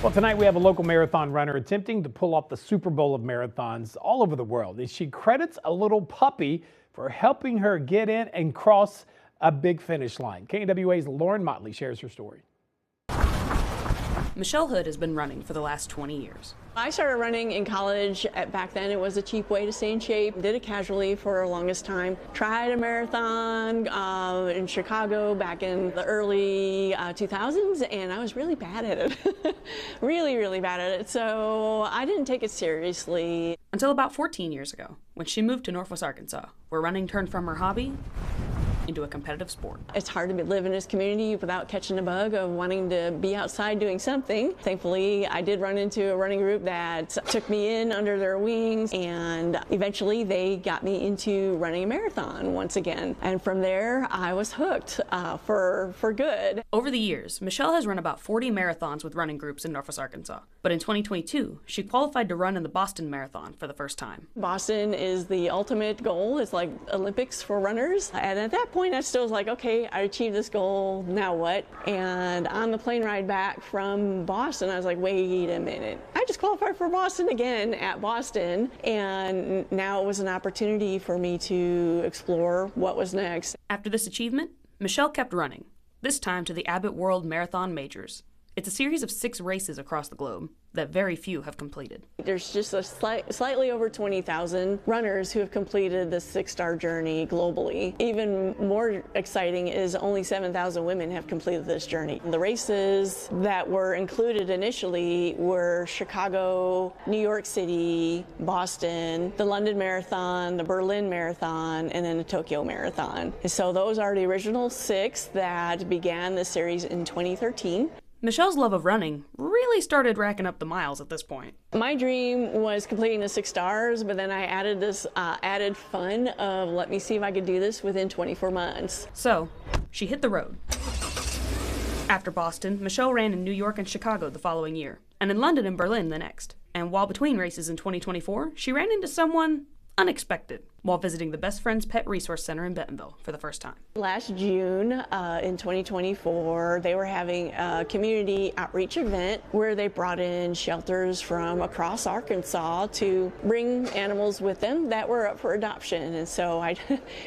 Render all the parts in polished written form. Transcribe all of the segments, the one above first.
Well, tonight we have a local marathon runner attempting to pull off the Super Bowl of marathons all over the world. And she credits a little puppy for helping her get in and cross a big finish line. KNWA's Lauren Motley shares her story. Michelle Hood has been running for the last 20 years. I started running in college. Back then it was a cheap way to stay in shape. Did it casually for the longest time. Tried a marathon in Chicago back in the early 2000s, and I was really bad at it. really bad at it. So I didn't take it seriously. Until about 14 years ago, when she moved to Northwest Arkansas, where running turned from her hobby into a competitive sport. It's hard to live in this community without catching the bug of wanting to be outside doing something. Thankfully, I did run into a running group that took me in under their wings, and eventually they got me into running a marathon once again. And from there, I was hooked for good. Over the years, Michelle has run about 40 marathons with running groups in Northwest Arkansas. But in 2022, she qualified to run in the Boston Marathon for the first time. Boston is the ultimate goal. It's like Olympics for runners. And at that point, I still was like, okay, I achieved this goal, now what? And on the plane ride back from Boston, I was like, wait a minute. I just qualified for Boston again at Boston, and now it was an opportunity for me to explore what was next. After this achievement, Michelle kept running, this time to the Abbott World Marathon Majors. It's a series of 6 races across the globe that very few have completed. There's just a slightly over 20,000 runners who have completed the 6-star journey globally. Even more exciting is only 7,000 women have completed this journey. The races that were included initially were Chicago, New York City, Boston, the London Marathon, the Berlin Marathon, and then the Tokyo Marathon. And so those are the original 6 that began the series in 2013. Michelle's love of running really started racking up the miles at this point. My dream was completing the 6 stars, but then I added this added fun of let me see if I could do this within 24 months. So she hit the road. After Boston, Michelle ran in New York and Chicago the following year, and in London and Berlin the next. And while between races in 2024, she ran into someone unexpected while visiting the Best Friends Pet Resource Center in Bentonville for the first time. Last June in 2024, they were having a community outreach event where they brought in shelters from across Arkansas to bring animals with them that were up for adoption. And so I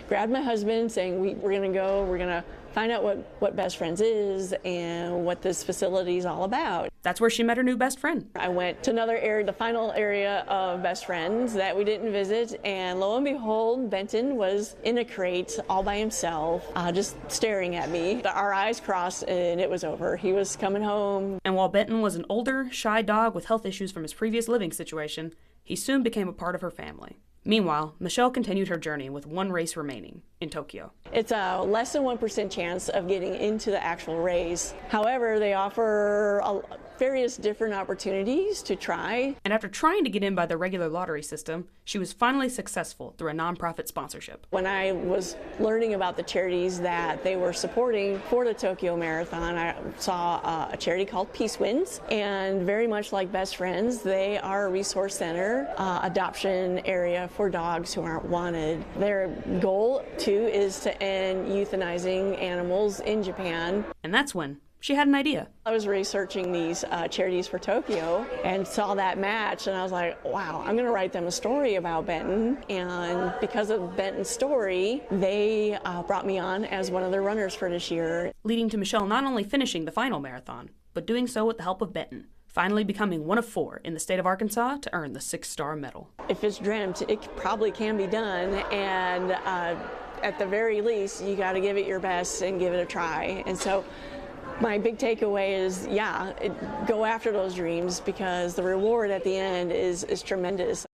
grabbed my husband saying, we're going to find out what Best Friends is and what this facility is all about. That's where she met her new best friend. I went to another area, the final area of Best Friends that we didn't visit, and lo and behold, Benton was in a crate all by himself, just staring at me. Our eyes crossed and it was over. He was coming home. And while Benton was an older, shy dog with health issues from his previous living situation, he soon became a part of her family. Meanwhile, Michelle continued her journey with 1 race remaining in Tokyo. It's a less than 1% chance of getting into the actual race. However, they offer various different opportunities to try. And after trying to get in by the regular lottery system, she was finally successful through a nonprofit sponsorship. When I was learning about the charities that they were supporting for the Tokyo Marathon, I saw a charity called Peace Winds, and very much like Best Friends, they are a resource center, adoption area for dogs who aren't wanted. Their goal, too, is to end euthanizing animals in Japan. And that's when she had an idea. I was researching these charities for Tokyo and saw that match, and I was like, wow, I'm going to write them a story about Benton. And because of Benton's story, they brought me on as one of their runners for this year. Leading to Michelle not only finishing the final marathon, but doing so with the help of Benton, finally becoming one of 4 in the state of Arkansas to earn the 6-star medal. If it's dreamt, it probably can be done, and at the very least, you got to give it your best and give it a try. And so my big takeaway is, go after those dreams, because the reward at the end is tremendous.